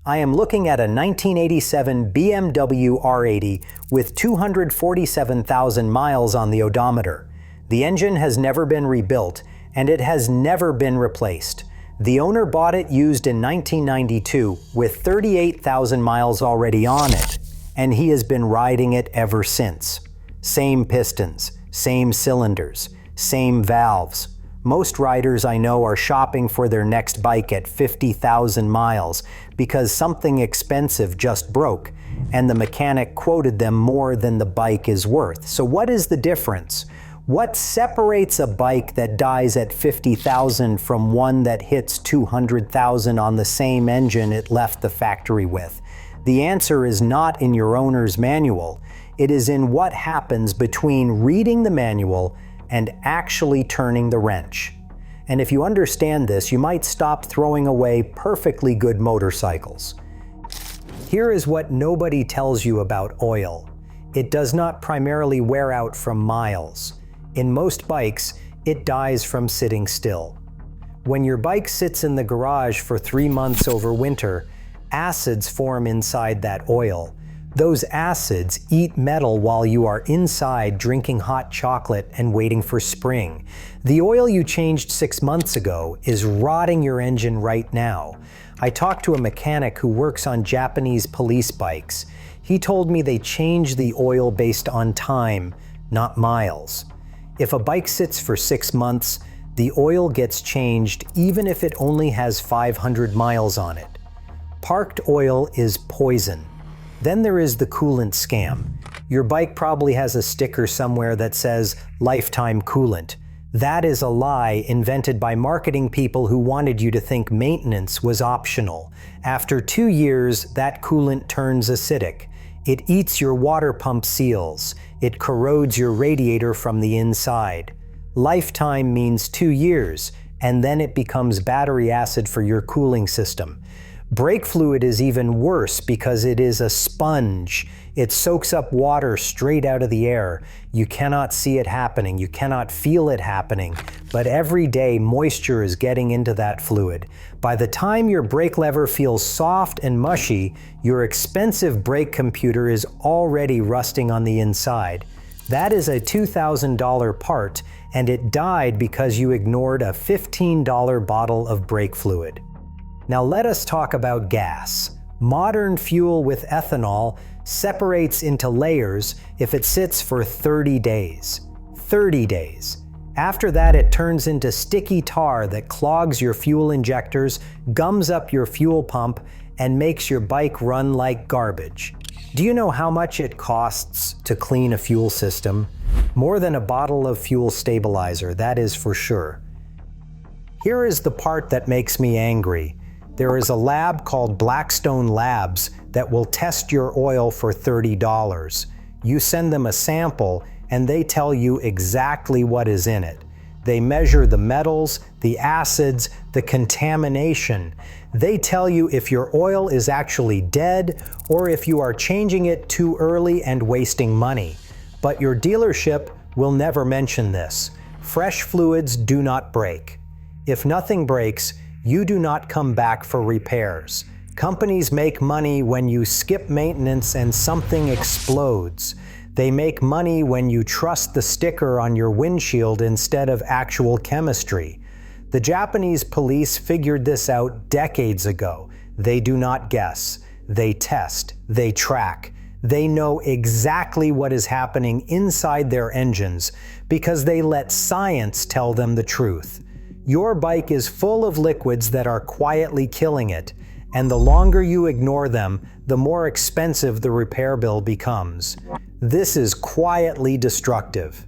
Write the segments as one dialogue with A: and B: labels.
A: I am looking at a 1987 BMW R80 with 247,000 miles on the odometer. The engine has never been rebuilt, and it has never been replaced. The owner bought it used in 1992 with 38,000 miles already on it, and he has been riding it ever since. Same pistons, same cylinders, same valves. Most riders I know are shopping for their next bike at 50,000 miles because something expensive just broke, and the mechanic quoted them more than the bike is worth. So what is the difference? What separates a bike that dies at 50,000 from one that hits 200,000 on the same engine it left the factory with? The answer is not in your owner's manual. It is in what happens between reading the manual and actually turning the wrench. And if you understand this, you might stop throwing away perfectly good motorcycles. Here is what nobody tells you about oil. It does not primarily wear out from miles. In most bikes, it dies from sitting still. When your bike sits in the garage for 3 months over winter, acids form inside that oil. Those acids eat metal while you are inside drinking hot chocolate and waiting for spring. The oil you changed 6 months ago is rotting your engine right now. I talked to a mechanic who works on Japanese police bikes. He told me they change the oil based on time, not miles. If a bike sits for 6 months, the oil gets changed even if it only has 500 miles on it. Parked oil is poison. Then there is the coolant scam. Your bike probably has a sticker somewhere that says lifetime coolant. That is a lie invented by marketing people who wanted you to think maintenance was optional. After 2 years, that coolant turns acidic. It eats your water pump seals. It corrodes your radiator from the inside. Lifetime means 2 years, and then it becomes battery acid for your cooling system. Brake fluid is even worse because it is a sponge. It soaks up water straight out of the air. You cannot see it happening, you cannot feel it happening, but every day moisture is getting into that fluid. By the time your brake lever feels soft and mushy, your expensive brake computer is already rusting on the inside. That is a $2,000 part, and it died because you ignored a $15 bottle of brake fluid. Now let us talk about gas. Modern fuel with ethanol separates into layers if it sits for 30 days. 30 days. After that, it turns into sticky tar that clogs your fuel injectors, gums up your fuel pump, and makes your bike run like garbage. Do you know how much it costs to clean a fuel system? More than a bottle of fuel stabilizer, that is for sure. Here is the part that makes me angry. There is a lab called Blackstone Labs that will test your oil for $30. You send them a sample and they tell you exactly what is in it. They measure the metals, the acids, the contamination. They tell you if your oil is actually dead or if you are changing it too early and wasting money. But your dealership will never mention this. Fresh fluids do not break. If nothing breaks, you do not come back for repairs. Companies make money when you skip maintenance and something explodes. They make money when you trust the sticker on your windshield instead of actual chemistry. The Japanese police figured this out decades ago. They do not guess. They test. They track. They know exactly what is happening inside their engines because they let science tell them the truth. Your bike is full of liquids that are quietly killing it, and the longer you ignore them, the more expensive the repair bill becomes. This is quietly destructive.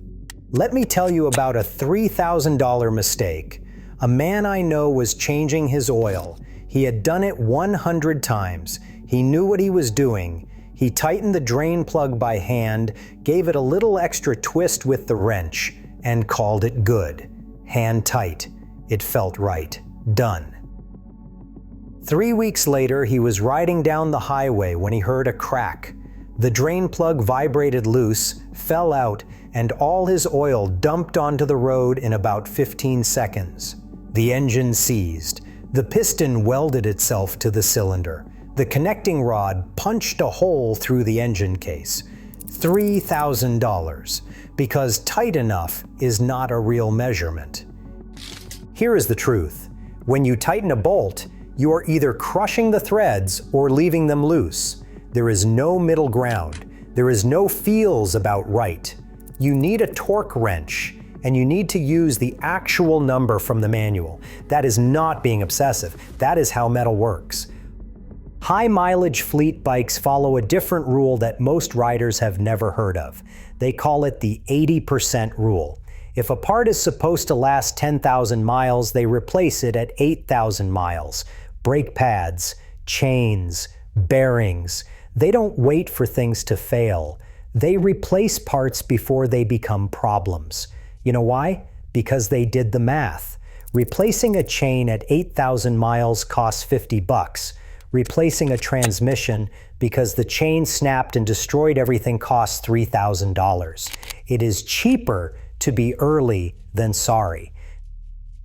A: Let me tell you about a $3,000 mistake. A man I know was changing his oil. He had done it 100 times. He knew what he was doing. He tightened the drain plug by hand, gave it a little extra twist with the wrench, and called it good. Hand tight. It felt right. Done. 3 weeks later, he was riding down the highway when he heard a crack. The drain plug vibrated loose, fell out, and all his oil dumped onto the road in about 15 seconds. The engine seized. The piston welded itself to the cylinder. The connecting rod punched a hole through the engine case. $3,000, because tight enough is not a real measurement. Here is the truth. When you tighten a bolt, you are either crushing the threads or leaving them loose. There is no middle ground. There is no feels about right. You need a torque wrench, and you need to use the actual number from the manual. That is not being obsessive. That is how metal works. High-mileage fleet bikes follow a different rule that most riders have never heard of. They call it the 80% rule. If a part is supposed to last 10,000 miles, they replace it at 8,000 miles. Brake pads, chains, bearings. They don't wait for things to fail. They replace parts before they become problems. You know why? Because they did the math. Replacing a chain at 8,000 miles costs $50. Replacing a transmission because the chain snapped and destroyed everything costs $3,000. It is cheaper to be early than sorry.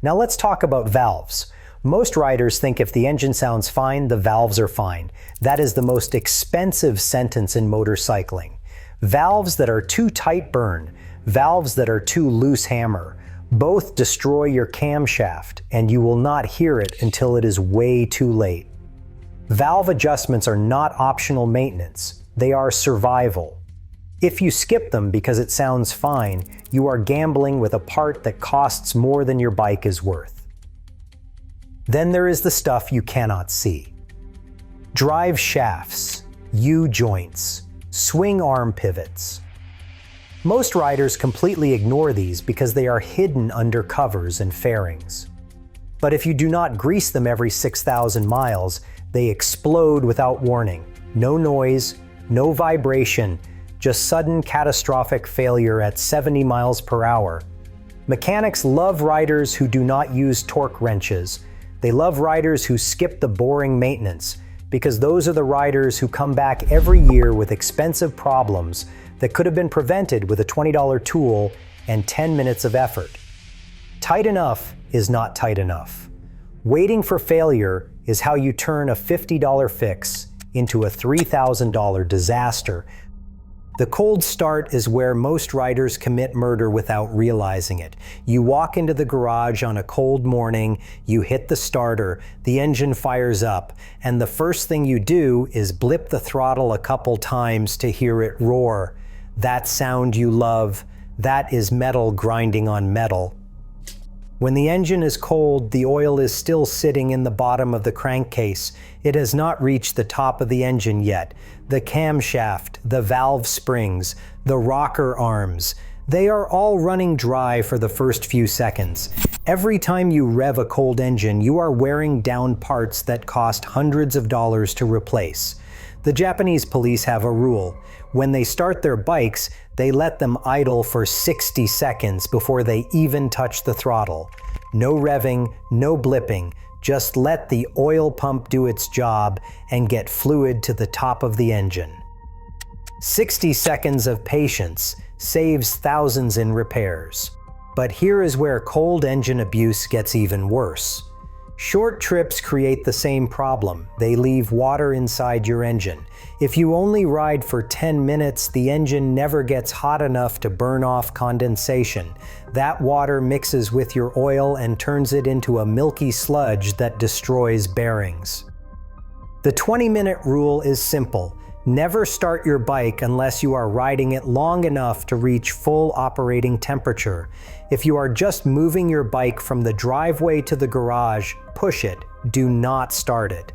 A: Now let's talk about valves. Most riders think if the engine sounds fine, the valves are fine. That is the most expensive sentence in motorcycling. Valves that are too tight burn. Valves that are too loose hammer. Both destroy your camshaft, and you will not hear it until it is way too late. Valve adjustments are not optional maintenance. They are survival. If you skip them because it sounds fine, you are gambling with a part that costs more than your bike is worth. Then there is the stuff you cannot see. Drive shafts, U-joints, swing arm pivots. Most riders completely ignore these because they are hidden under covers and fairings. But if you do not grease them every 6,000 miles, they explode without warning. No noise, no vibration, just sudden catastrophic failure at 70 miles per hour. Mechanics love riders who do not use torque wrenches. They love riders who skip the boring maintenance, because those are the riders who come back every year with expensive problems that could have been prevented with a $20 tool and 10 minutes of effort. Tight enough is not tight enough. Waiting for failure is how you turn a $50 fix into a $3,000 disaster. The cold start is where most riders commit murder without realizing it. You walk into the garage on a cold morning, you hit the starter, the engine fires up, and the first thing you do is blip the throttle a couple times to hear it roar. That sound you love, that is metal grinding on metal. When the engine is cold, the oil is still sitting in the bottom of the crankcase. It has not reached the top of the engine yet. The camshaft, the valve springs, the rocker arms, they are all running dry for the first few seconds. Every time you rev a cold engine, you are wearing down parts that cost hundreds of dollars to replace. The Japanese police have a rule. When they start their bikes, they let them idle for 60 seconds before they even touch the throttle. No revving, no blipping, just let the oil pump do its job and get fluid to the top of the engine. 60 seconds of patience saves thousands in repairs. But here is where cold engine abuse gets even worse. Short trips create the same problem. They leave water inside your engine. If you only ride for 10 minutes, the engine never gets hot enough to burn off condensation. That water mixes with your oil and turns it into a milky sludge that destroys bearings. The 20-minute rule is simple. Never start your bike unless you are riding it long enough to reach full operating temperature. If you are just moving your bike from the driveway to the garage, push it. Do not start it.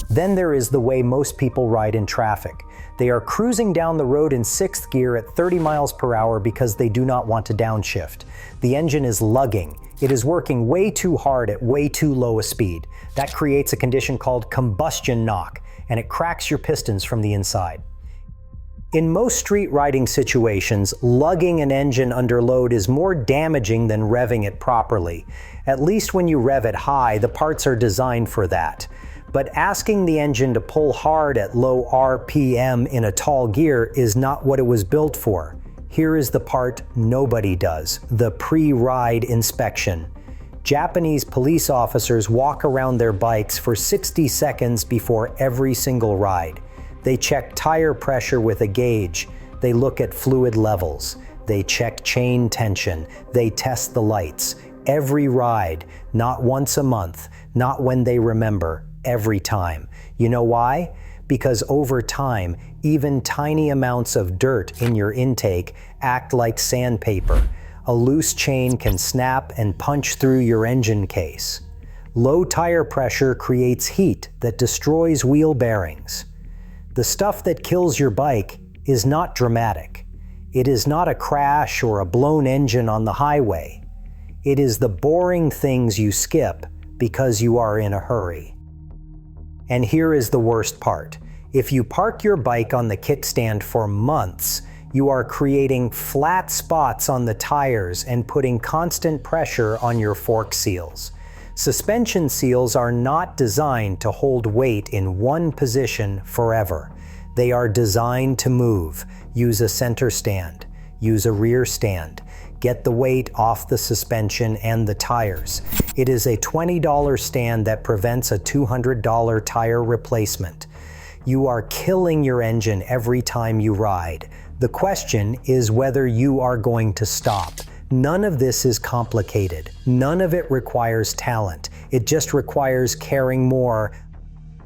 A: Then there is the way most people ride in traffic. They are cruising down the road in 6th gear at 30 miles per hour because they do not want to downshift. The engine is lugging. It is working way too hard at way too low a speed. That creates a condition called combustion knock, and it cracks your pistons from the inside. In most street riding situations, lugging an engine under load is more damaging than revving it properly. At least when you rev it high, the parts are designed for that. But asking the engine to pull hard at low RPM in a tall gear is not what it was built for. Here is the part nobody does, the pre-ride inspection. Japanese police officers walk around their bikes for 60 seconds before every single ride. They check tire pressure with a gauge. They look at fluid levels. They check chain tension. They test the lights. Every ride, not once a month, not when they remember, every time. You know why? Because over time, even tiny amounts of dirt in your intake act like sandpaper. A loose chain can snap and punch through your engine case. Low tire pressure creates heat that destroys wheel bearings. The stuff that kills your bike is not dramatic. It is not a crash or a blown engine on the highway. It is the boring things you skip because you are in a hurry. And here is the worst part. If you park your bike on the kickstand for months, you are creating flat spots on the tires and putting constant pressure on your fork seals. Suspension seals are not designed to hold weight in one position forever. They are designed to move. Use a center stand. Use a rear stand. Get the weight off the suspension and the tires. It is a $20 stand that prevents a $200 tire replacement. You are killing your engine every time you ride. The question is whether you are going to stop. None of this is complicated. None of it requires talent. It just requires caring more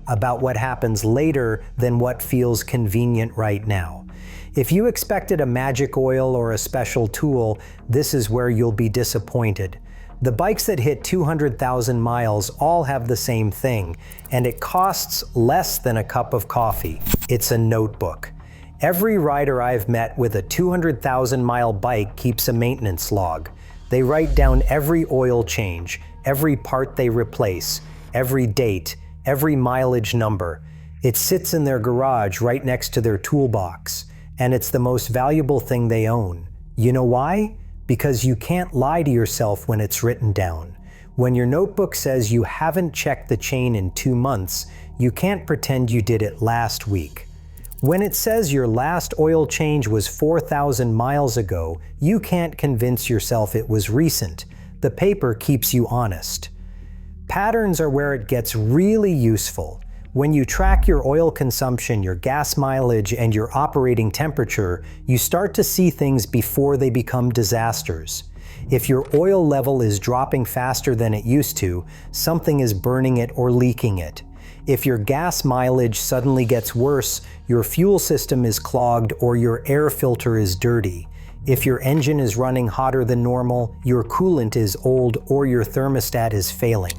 A: about what happens later than what feels convenient right now. If you expected a magic oil or a special tool, this is where you'll be disappointed. The bikes that hit 200,000 miles all have the same thing, and it costs less than a cup of coffee. It's a notebook. Every rider I've met with a 200,000 mile bike keeps a maintenance log. They write down every oil change, every part they replace, every date, every mileage number. It sits in their garage right next to their toolbox, and it's the most valuable thing they own. You know why? Because you can't lie to yourself when it's written down. When your notebook says you haven't checked the chain in 2 months, you can't pretend you did it last week. When it says your last oil change was 4,000 miles ago, you can't convince yourself it was recent. The paper keeps you honest. Patterns are where it gets really useful. When you track your oil consumption, your gas mileage, and your operating temperature, you start to see things before they become disasters. If your oil level is dropping faster than it used to, something is burning it or leaking it. If your gas mileage suddenly gets worse, your fuel system is clogged or your air filter is dirty. If your engine is running hotter than normal, your coolant is old or your thermostat is failing.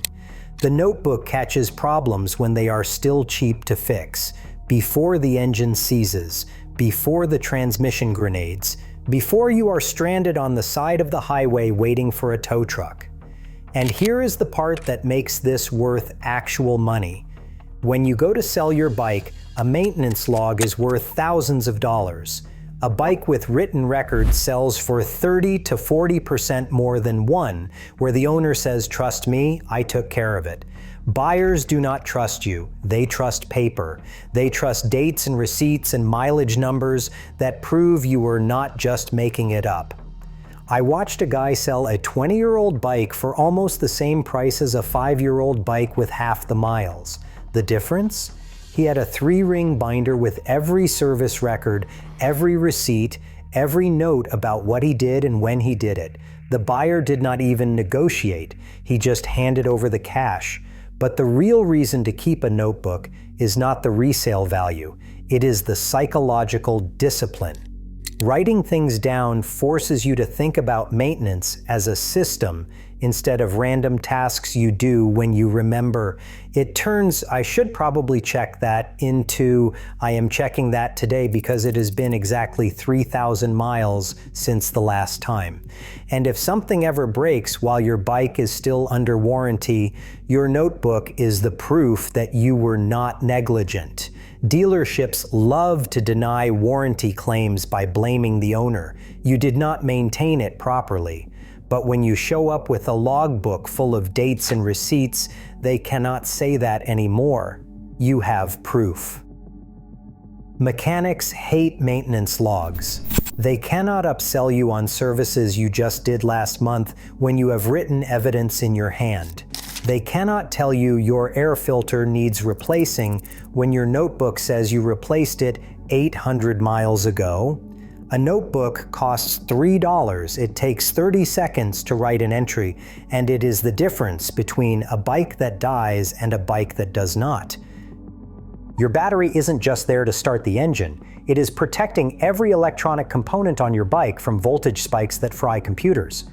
A: The notebook catches problems when they are still cheap to fix, before the engine seizes, before the transmission grenades, before you are stranded on the side of the highway waiting for a tow truck. And here is the part that makes this worth actual money. When you go to sell your bike, a maintenance log is worth thousands of dollars. A bike with written record sells for 30 to 40% more than one, where the owner says, "Trust me, I took care of it." Buyers do not trust you. They trust paper. They trust dates and receipts and mileage numbers that prove you were not just making it up. I watched a guy sell a 20-year-old bike for almost the same price as a 5-year-old bike with half the miles. The difference? He had a 3-ring binder with every service record, every receipt, every note about what he did and when he did it. The buyer did not even negotiate. He just handed over the cash. But the real reason to keep a notebook is not the resale value. It is the psychological discipline. Writing things down forces you to think about maintenance as a system instead of random tasks you do when you remember. It turns, "I should probably check that," into, "I am checking that today because it has been exactly 3,000 miles since the last time." And if something ever breaks while your bike is still under warranty, your notebook is the proof that you were not negligent. Dealerships love to deny warranty claims by blaming the owner. You did not maintain it properly. But when you show up with a logbook full of dates and receipts, they cannot say that anymore. You have proof. Mechanics hate maintenance logs. They cannot upsell you on services you just did last month when you have written evidence in your hand. They cannot tell you your air filter needs replacing when your notebook says you replaced it 800 miles ago. A notebook costs $3. It takes 30 seconds to write an entry, and it is the difference between a bike that dies and a bike that does not. Your battery isn't just there to start the engine. It is protecting every electronic component on your bike from voltage spikes that fry computers.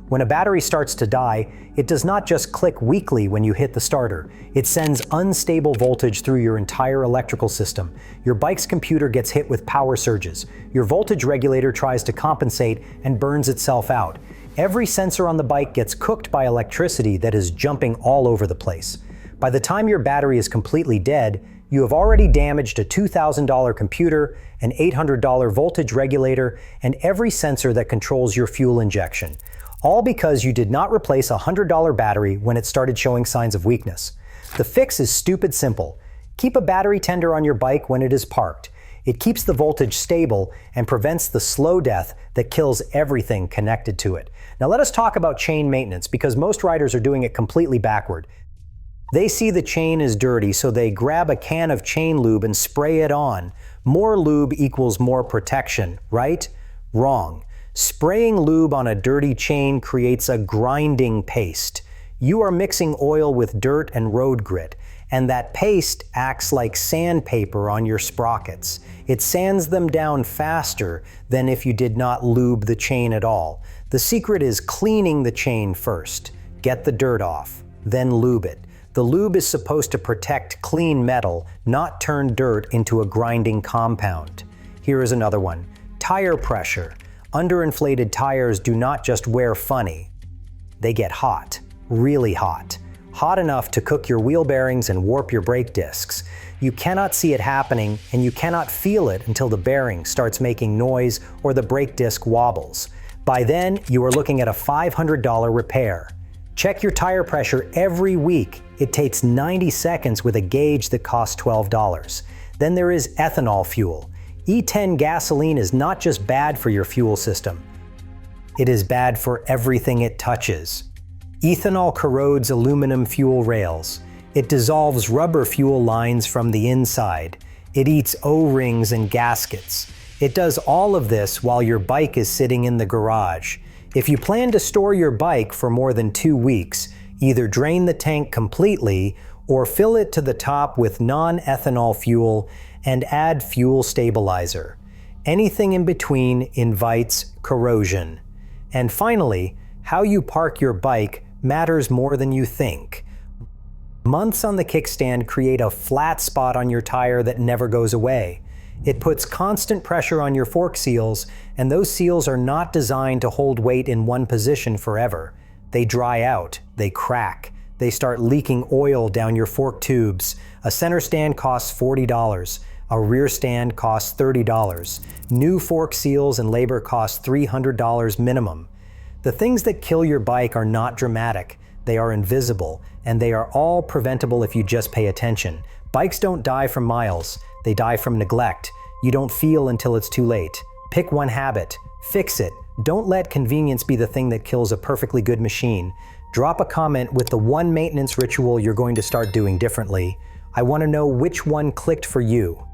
A: When a battery starts to die, it does not just click weakly when you hit the starter. It sends unstable voltage through your entire electrical system. Your bike's computer gets hit with power surges. Your voltage regulator tries to compensate and burns itself out. Every sensor on the bike gets cooked by electricity that is jumping all over the place. By the time your battery is completely dead, you have already damaged a $2,000 computer, an $800 voltage regulator, and every sensor that controls your fuel injection. All because you did not replace a $100 battery when it started showing signs of weakness. The fix is stupid simple. Keep a battery tender on your bike when it is parked. It keeps the voltage stable and prevents the slow death that kills everything connected to it. Now let us talk about chain maintenance, because most riders are doing it completely backward. They see the chain is dirty, so they grab a can of chain lube and spray it on. More lube equals more protection, right? Wrong. Spraying lube on a dirty chain creates a grinding paste. You are mixing oil with dirt and road grit, and that paste acts like sandpaper on your sprockets. It sands them down faster than if you did not lube the chain at all. The secret is cleaning the chain first. Get the dirt off, then lube it. The lube is supposed to protect clean metal, not turn dirt into a grinding compound. Here is another one. Tire pressure. Underinflated tires do not just wear funny. They get hot, really hot. Hot enough to cook your wheel bearings and warp your brake discs. You cannot see it happening, and you cannot feel it until the bearing starts making noise or the brake disc wobbles. By then, you are looking at a $500 repair. Check your tire pressure every week. It takes 90 seconds with a gauge that costs $12. Then there is ethanol fuel. E10 gasoline is not just bad for your fuel system. It is bad for everything it touches. Ethanol corrodes aluminum fuel rails. It dissolves rubber fuel lines from the inside. It eats O-rings and gaskets. It does all of this while your bike is sitting in the garage. If you plan to store your bike for more than 2 weeks, either drain the tank completely or fill it to the top with non-ethanol fuel and add fuel stabilizer. Anything in between invites corrosion. And finally, how you park your bike matters more than you think. Months on the kickstand create a flat spot on your tire that never goes away. It puts constant pressure on your fork seals, and those seals are not designed to hold weight in one position forever. They dry out, they crack, they start leaking oil down your fork tubes. A center stand costs $40. A rear stand costs $30. New fork seals and labor cost $300 minimum. The things that kill your bike are not dramatic. They are invisible, and they are all preventable if you just pay attention. Bikes don't die from miles. They die from neglect. You don't feel until it's too late. Pick one habit. Fix it. Don't let convenience be the thing that kills a perfectly good machine. Drop a comment with the one maintenance ritual you're going to start doing differently. I want to know which one clicked for you.